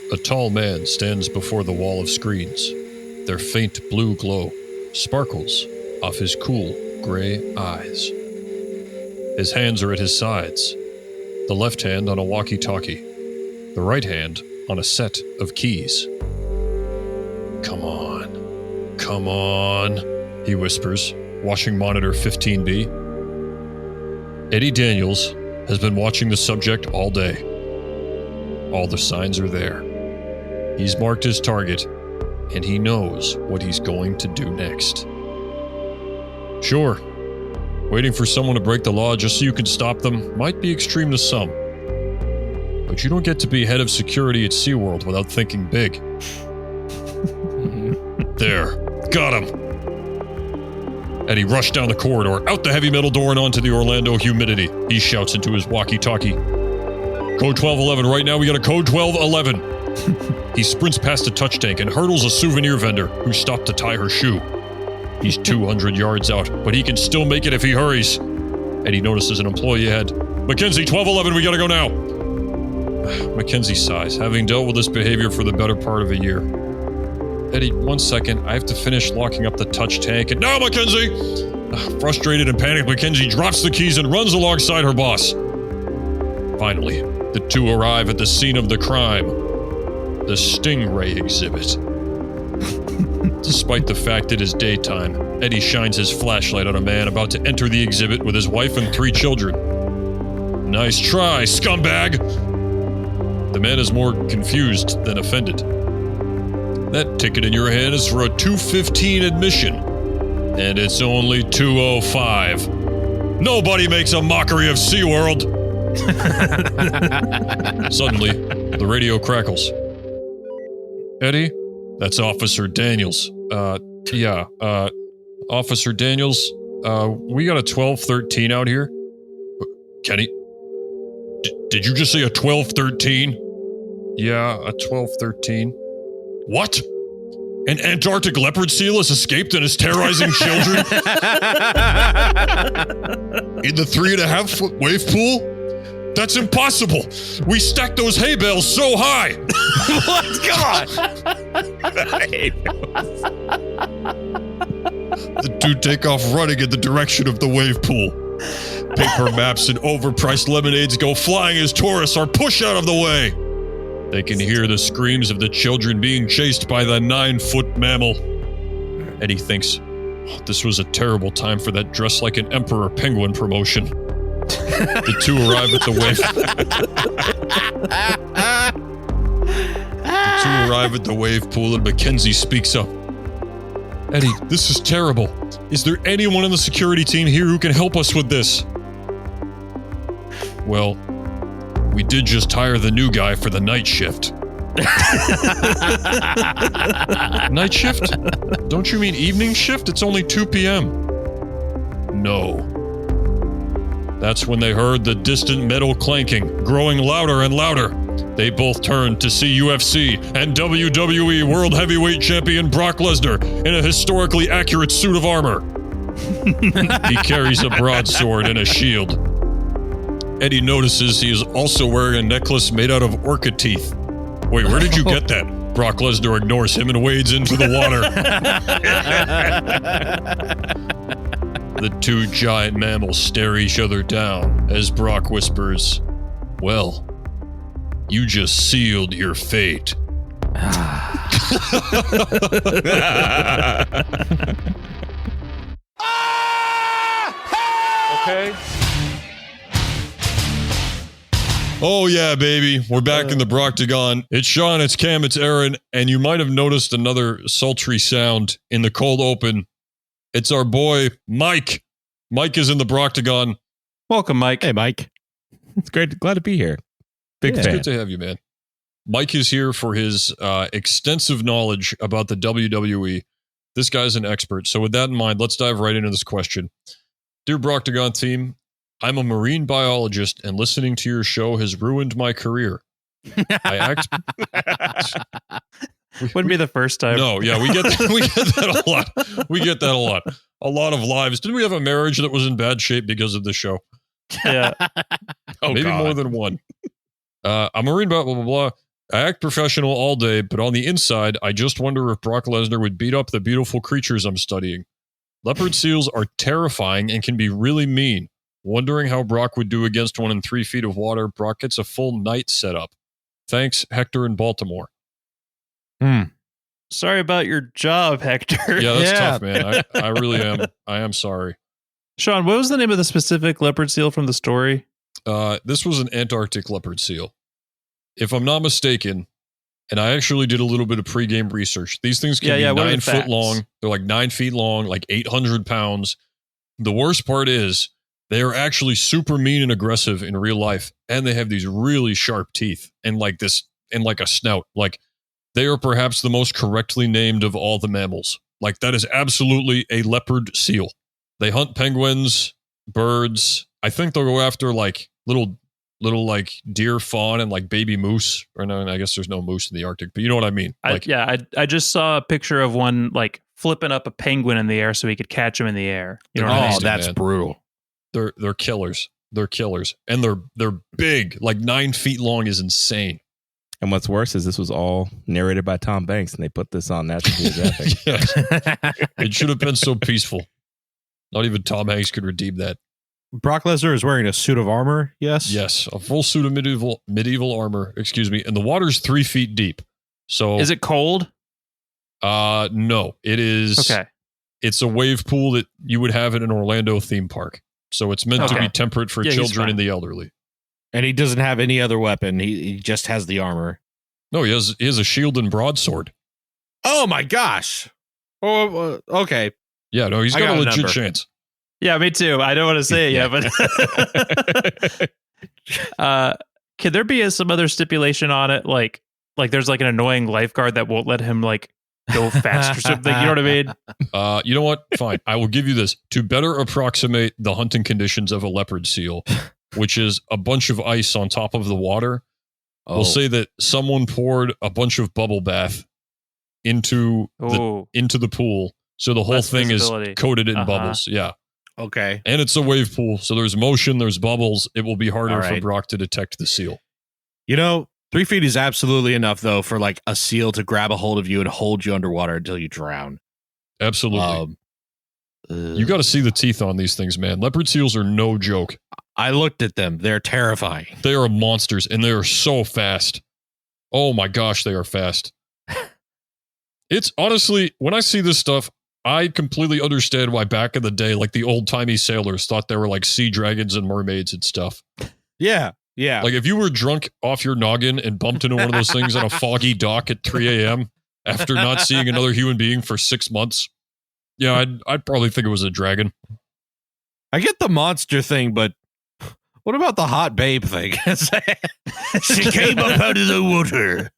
A tall man stands before the wall of screens. Their faint blue glow sparkles off his cool, gray eyes. His hands are at his sides, the left hand on a walkie-talkie, the right hand on a set of keys. Come on, he whispers, watching monitor 15B. Eddie Daniels has been watching the subject all day. All the signs are there. He's marked his target, and he knows what he's going to do next. Sure, waiting for someone to break the law just so you can stop them might be extreme to some. But you don't get to be head of security at SeaWorld without thinking big. There, got him. Eddie rushed down the corridor, out the heavy metal door and onto the Orlando humidity. He shouts into his walkie-talkie. Code 1211, right now we got a code 1211. He sprints past a touch tank and hurdles a souvenir vendor who stopped to tie her shoe. He's 200 yards out, but he can still make it if he hurries. Eddie notices an employee ahead. Mackenzie, 1211, we gotta go now. Mackenzie sighs, having dealt with this behavior for the better part of a year. Eddie, 1 second, I have to finish locking up the touch tank and— No, Mackenzie! Frustrated and panicked, Mackenzie drops the keys and runs alongside her boss. Finally, the two arrive at the scene of the crime. The Stingray exhibit. Despite the fact it is daytime, Eddie shines his flashlight on a man about to enter the exhibit with his wife and 3 children. Nice try, scumbag! The man is more confused than offended. That ticket in your hand is for a 2:15 admission, and it's only 2:05. Nobody makes a mockery of SeaWorld! Suddenly, the radio crackles. Eddie? That's Officer Daniels. Officer Daniels, we got a 1213 out here. Kenny? Did you just say a 1213? Yeah, a 1213. What? An Antarctic leopard seal has escaped and is terrorizing children? In the 3.5-foot wave pool? That's impossible! We stacked those hay bales so high! What? Come on! The two take off running in the direction of the wave pool. Paper maps and overpriced lemonades go flying as tourists are pushed out of the way. They can hear the screams of the children being chased by the 9-foot mammal. Eddie thinks, this was a terrible time for that Dress Like an Emperor penguin promotion. The two arrive at the wave pool and Mackenzie speaks up. Eddie, this is terrible. Is there anyone on the security team here who can help us with this? Well, we did just hire the new guy for the night shift. Night shift? Don't you mean evening shift? It's only 2 p.m. No. That's when they heard the distant metal clanking, growing louder and louder. They both turned to see UFC and WWE World Heavyweight Champion Brock Lesnar in a historically accurate suit of armor. He carries a broadsword and a shield. Eddie notices he is also wearing a necklace made out of orca teeth. Wait, where did you get that? Brock Lesnar ignores him and wades into the water. The two giant mammals stare each other down as Brock whispers, well, you just sealed your fate. Okay. Oh yeah, baby. We're back in the Broctagon. It's Sean, it's Cam, it's Aaron, and you might have noticed another sultry sound in the cold open. It's our boy, Mike. Mike is in the Broctagon. Welcome, Mike. Hey, Mike. It's great. Glad to be here. Big fan. It's good to have you, man. Mike is here for his extensive knowledge about the WWE. This guy's an expert. So with that in mind, let's dive right into this question. Dear Broctagon team, I'm a marine biologist, and listening to your show has ruined my career. Wouldn't be the first time. No, yeah, we get that a lot. We get that a lot. A lot of lives. Didn't we have a marriage that was in bad shape because of this show? Yeah. Maybe more than one. I'm a marine, blah, blah, blah, blah. I act professional all day, but on the inside, I just wonder if Brock Lesnar would beat up the beautiful creatures I'm studying. Leopard seals are terrifying and can be really mean. Wondering how Brock would do against one in 3 feet of water. Brock gets a full night set up. Thanks, Hector in Baltimore. Sorry about your job, Hector. Yeah, that's tough, man. I really am. I am sorry. Sean, what was the name of the specific leopard seal from the story? This was an Antarctic leopard seal. If I'm not mistaken, and I actually did a little bit of pregame research, these things can be 9 foot long. They're like 9 feet long, like 800 pounds. The worst part is they are actually super mean and aggressive in real life, and they have these really sharp teeth and like a snout. Like, they are perhaps the most correctly named of all the mammals. Like, that is absolutely a leopard seal. They hunt penguins, birds. I think they'll go after like little like deer, fawn, and like baby moose. Or no, I guess there's no moose in the Arctic, but you know what I mean. Like, I just saw a picture of one like flipping up a penguin in the air so he could catch him in the air. You know what I mean? That's brutal. They're killers. They're killers, and they're big. Like 9 feet long is insane. And what's worse is this was all narrated by Tom Banks, and they put this on National Geographic. Yes. It should have been so peaceful. Not even Tom Hanks could redeem that. Brock Lesnar is wearing a suit of armor, yes? Yes, a full suit of medieval armor, and the water's 3 feet deep. So is it cold? No, it is. Okay. It's a wave pool that you would have in an Orlando theme park. So it's meant to be temperate for children and the elderly. And he doesn't have any other weapon. He just has the armor. No, he has a shield and broadsword. Oh my gosh. Oh, okay. Yeah, no, he's got a legit chance. Yeah, me too. I don't want to say it yet, but can there be some other stipulation on it? Like there's like an annoying lifeguard that won't let him like go fast or something. You know what I mean? You know what? Fine. I will give you this. To better approximate the hunting conditions of a leopard seal, which is a bunch of ice on top of the water, we'll say that someone poured a bunch of bubble bath into the pool. So the whole thing is coated in bubbles. Yeah. Okay. And it's a wave pool. So there's motion, there's bubbles. It will be harder for Brock to detect the seal. 3 feet is absolutely enough, though, for like a seal to grab a hold of you and hold you underwater until you drown. Absolutely. You got to see the teeth on these things, man. Leopard seals are no joke. I looked at them. They're terrifying. They are monsters, and they are so fast. Oh my gosh, they are fast. It's honestly, when I see this stuff, I completely understand why back in the day, like the old-timey sailors thought they were like sea dragons and mermaids and stuff. Yeah, yeah. Like if you were drunk off your noggin and bumped into one of those things on a foggy dock at 3 a.m. after not seeing another human being for 6 months, yeah, I'd probably think it was a dragon. I get the monster thing, but what about the hot babe thing? She came up out of the water,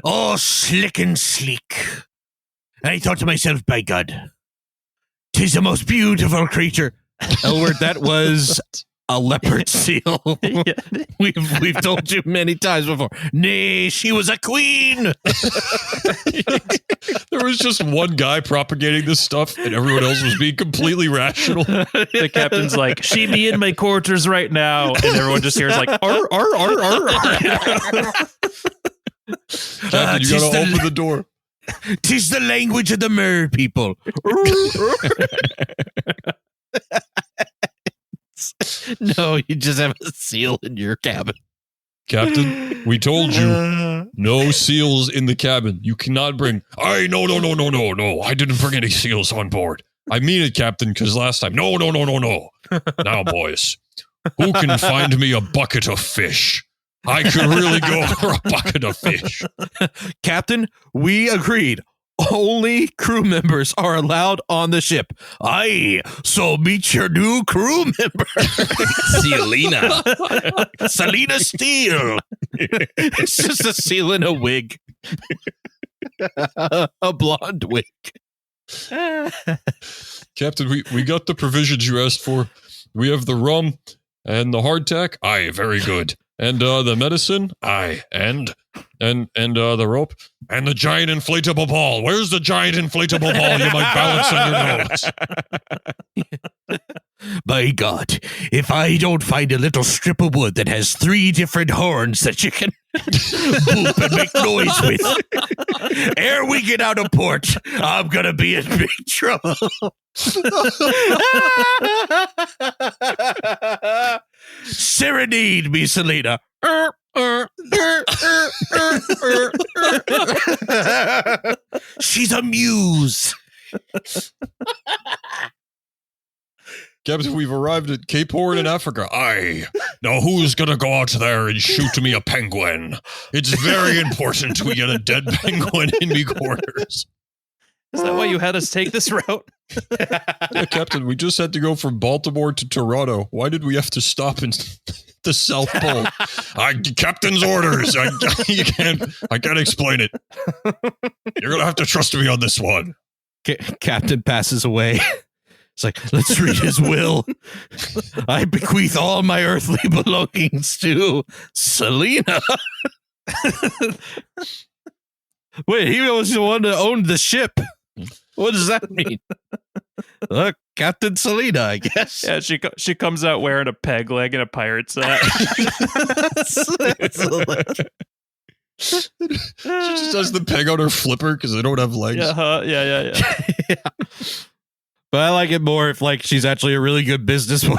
all slick and sleek. And I thought to myself, by God, 'tis the most beautiful creature. Elward, that was a leopard seal. We've told you many times before. Nay, she was a queen. There was just one guy propagating this stuff, and everyone else was being completely rational. The captain's like, she be in my quarters right now. And everyone just hears like, arr, arr, arr, arr, arr. Captain, you gotta open the door. 'Tis the language of the mer people. No, you just have a seal in your cabin. Captain, we told you, no seals in the cabin. You cannot bring... No. I didn't bring any seals on board. I mean it, Captain, because last time... No. Now, boys, who can find me a bucket of fish? I could really go for a bucket of fish. Captain, we agreed. Only crew members are allowed on the ship. Aye, so meet your new crew member. Selena Steele. It's just a seal in a wig. A blonde wig. Captain, we got the provisions you asked for. We have the rum and the hardtack. Aye, very good. And the medicine, aye, and the rope, and the giant inflatable ball. Where's the giant inflatable ball you might balance on your nose? By God, if I don't find a little strip of wood that has 3 different horns that you can boop and make noise with, ere we get out of port, I'm gonna be in big trouble. Serenade me, Selena. She's a muse. Captain, we've arrived at Cape Horn in Africa. Aye. Now who's gonna go out there and shoot me a penguin? It's very important we get a dead penguin in me quarters. Is that why you had us take this route? Yeah, Captain, we just had to go from Baltimore to Toronto. Why did we have to stop in the South Pole? Captain's orders. I can't explain it. You're gonna have to trust me on this one. Captain passes away. It's like, let's read his will. I bequeath all my earthly belongings to Selena. Wait, he was the one that owned the ship. What does that mean? Look, Captain Selena, I guess. Yeah, she comes out wearing a peg leg and a pirate's hat. She just has the peg on her flipper because they don't have legs. Yeah. But I like it more if, like, she's actually a really good businesswoman.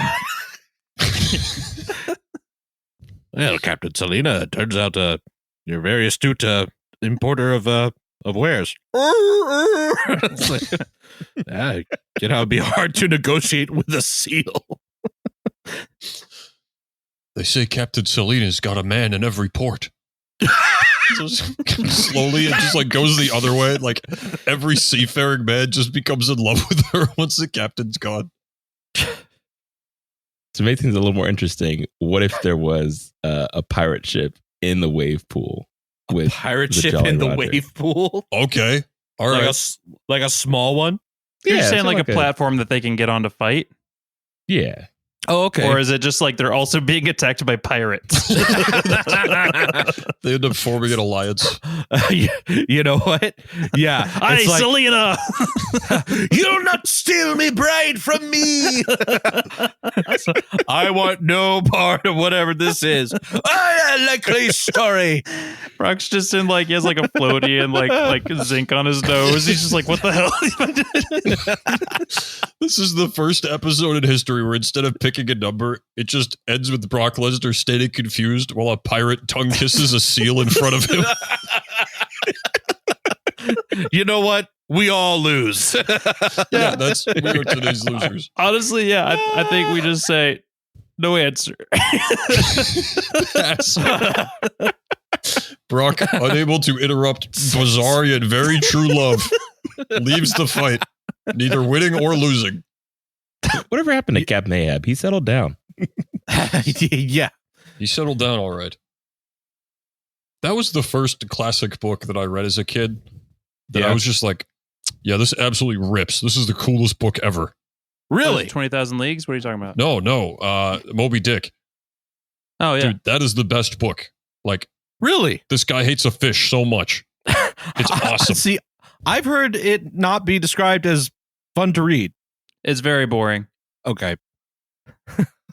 Well, Captain Selena, it turns out you're very astute importer of wares. It's like, yeah, you know, it'd be hard to negotiate with a seal. They say Captain Selena's got a man in every port. So slowly it just like goes the other way. Like every seafaring man just becomes in love with her once the captain's gone. To make things a little more interesting, what if there was a pirate ship in the wave pool? With Pirate the ship Jolly in the Roger? wave pool? Okay. All Like right. like a small one? You're Yeah, just saying so like a platform that they can get on to fight? Yeah. Oh, okay. Or is it just like they're also being attacked by pirates? They end up forming an alliance. You know what? Yeah. Hey, it's like, Selena! you'll not steal me bride from me. I want no part of whatever this is. A likely story. Brock's just in like, he has like a floaty and like zinc on his nose. He's just like, what the hell? This is the first episode in history where instead of picking a number, it just ends with Brock Lesnar standing confused while a pirate tongue kisses a seal in front of him. You know what? We all lose. Yeah, we are today's losers. Honestly, yeah, I think we just say, no answer. Brock, unable to interrupt bizarre yet very true love, leaves the fight, neither winning or losing. Whatever happened to Captain Ahab? He settled down. Yeah. He settled down all right. That was the first classic book that I read as a kid that I was just like, yeah, this absolutely rips. This is the coolest book ever. Really? 20,000 Leagues? What are you talking about? No, Moby Dick. Oh, yeah. Dude, that is the best book. Like, Really? this guy hates a fish so much. It's awesome. See, I've heard it not be described as fun to read. It's very boring. Okay.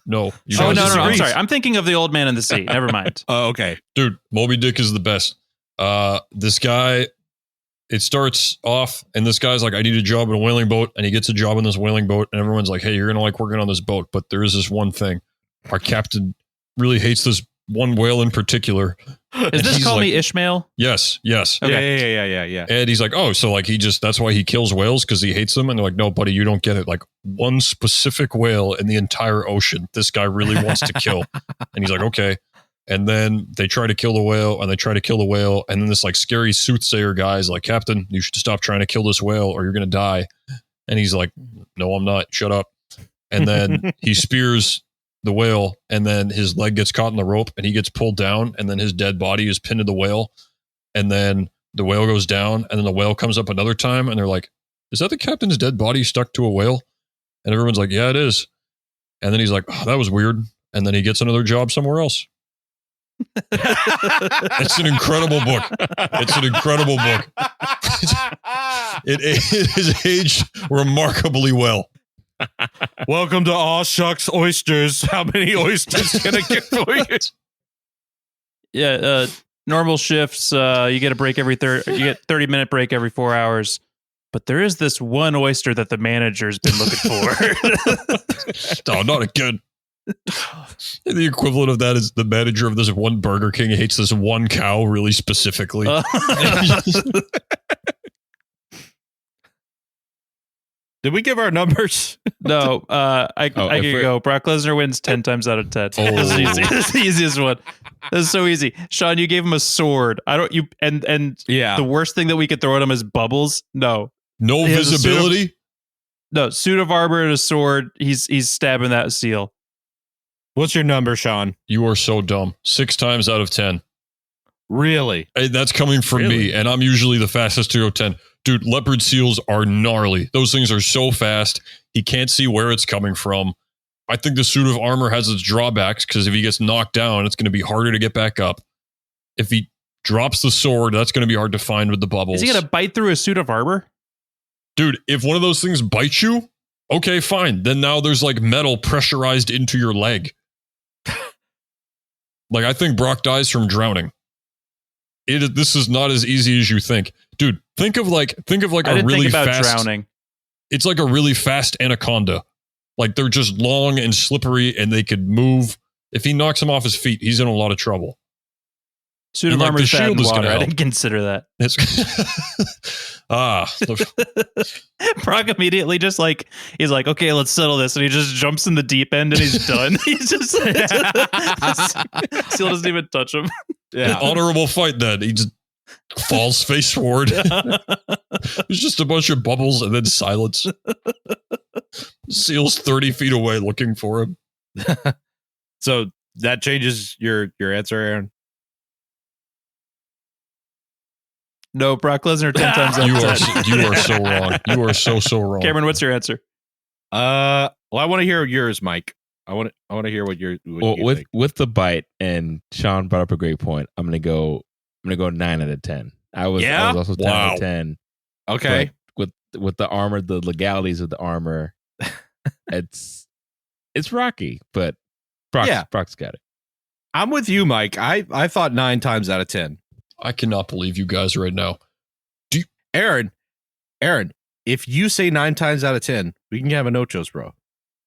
No. You Oh, guys no, I'm disagree. sorry. I'm thinking of The Old Man in the Sea. Never mind. Oh, okay. Dude, Moby Dick is the best. This guy, it starts off, and this guy's like, I need a job in a whaling boat, and he gets a job in this whaling boat, and everyone's like, hey, you're going to like working on this boat, but there is this one thing. Our captain really hates this one whale in particular. Is this He's Call like- Me Ishmael? Yes. Okay. Yeah. And he's like, oh, so like that's why he kills whales because he hates them. And they're like, no, buddy, you don't get it. Like one specific whale in the entire ocean, this guy really wants to kill. And he's like, okay. And then they try to kill the whale and they try to kill the whale. And then this like scary soothsayer guy is like, Captain, you should stop trying to kill this whale or you're going to die. And he's like, no, I'm not. Shut up. And then he spears the whale and then his leg gets caught in the rope and he gets pulled down and then his dead body is pinned to the whale. And then the whale goes down and then the whale comes up another time and they're like, is that the captain's dead body stuck to a whale? And everyone's like, yeah, it is. And then he's like, oh, that was weird. And then he gets another job somewhere else. It's an incredible book. It's an incredible book. It is aged remarkably well. Welcome to Aw Shucks Oysters. How many oysters can I get for you? Yeah, normal shifts, you get a break you get 30-minute break every 4 hours. But there is this one oyster that the manager's been looking for. No, not again. The equivalent of that is the manager of this one Burger King hates this one cow really specifically. Did we give our numbers? No, I can go. Brock Lesnar wins 10 times out of 10. That's the easiest one. That's so easy. Sean, you gave him a sword. Yeah. The worst thing that we could throw at him is bubbles. No. No He has a visibility. Suit of armor and a sword. He's stabbing that seal. What's your number, Sean? You are so dumb. 6 times out of 10. Really? Hey, that's coming from me, and I'm usually the fastest to go 10. Dude, leopard seals are gnarly. Those things are so fast. He can't see where it's coming from. I think the suit of armor has its drawbacks because if he gets knocked down, it's going to be harder to get back up. If he drops the sword, that's going to be hard to find with the bubbles. Is he going to bite through a suit of armor? Dude, if one of those things bites you, okay, fine. Then now there's like metal pressurized into your leg. Like, I think Brock dies from drowning. This is not as easy as you think. Dude, think of like I a didn't really think about fast drowning. It's like a really fast anaconda. Like they're just long and slippery and they could move. If he knocks him off his feet, he's in a lot of trouble. Suit of And, like, armor the is bad shield in is gonna water. I help. didn't consider that. Brock immediately just like, he's like, okay, let's settle this. And he just jumps in the deep end and he's done. He's just, Seal doesn't even touch him. Yeah. Honorable fight then. He just falls face forward. There's just a bunch of bubbles and then silence. Seal's 30 feet away looking for him. So that changes your answer, Aaron? No, Brock Lesnar 10 times out You of are 10. you are so wrong. You are so wrong. Cameron, what's your answer? Well, I want to hear yours, Mike. I want to hear what you think. with the bite, and Sean brought up a great point. I'm gonna go 9 out of 10. I was also 10 out of 10. Okay. But with the armor, the legalities of the armor, it's rocky, but Brock's got it. I'm with you, Mike. I thought 9 times out of 10. I cannot believe you guys right now. Aaron, if you say 9 times out of 10, we can have a no-chos, bro.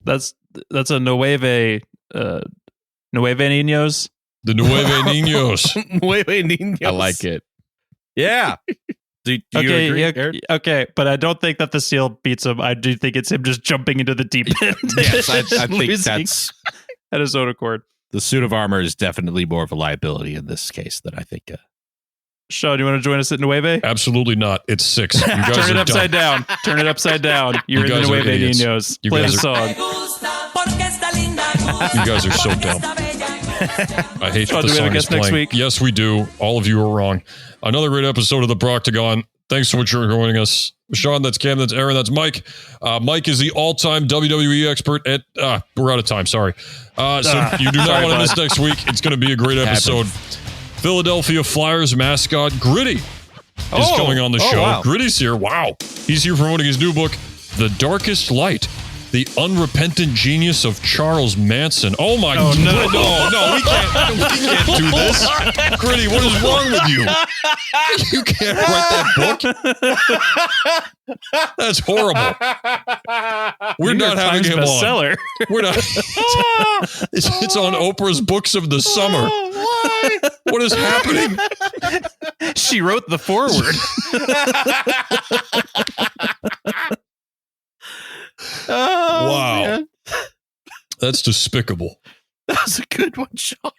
That's a Nueve Niños. The Nueve Niños. Nueve Niños. I like it. Yeah. Do you agree, Aaron? Okay, but I don't think that the seal beats him. I do think it's him just jumping into the deep end. Yes, I think Losing that's at his own accord. the suit of armor is definitely more of a liability in this case than I think. Sean, you want to join us at Nueve? Absolutely not. It's 6. You guys Turn it are upside dumb. down. Turn it upside down. You're You in the guys are Nueve idiots. Niños. You Play the guys song. You guys are so dumb. I hate Sean, that the do we have a song is guest next playing. week? Yes, we do. All of you are wrong. Another great episode of the Proctagon. Thanks so much for joining us. Sean, that's Cam, that's Aaron, that's Mike. Mike is the all-time WWE expert at... we're out of time, sorry. So you do not want to miss next week. It's going to be a great episode. Philadelphia Flyers mascot Gritty is coming on the show. Wow. Gritty's here. Wow. He's here promoting his new book, The Darkest Light. The Unrepentant Genius of Charles Manson. Oh my God. No, we can't do this. Gritty, what is wrong with you? You can't write that book. That's horrible. We're not having him on. bestseller. We're not. It's on Oprah's Books of the Summer. Why? What is happening? She wrote the foreword. Oh, Wow. man. That's despicable. That was a good one, Sean.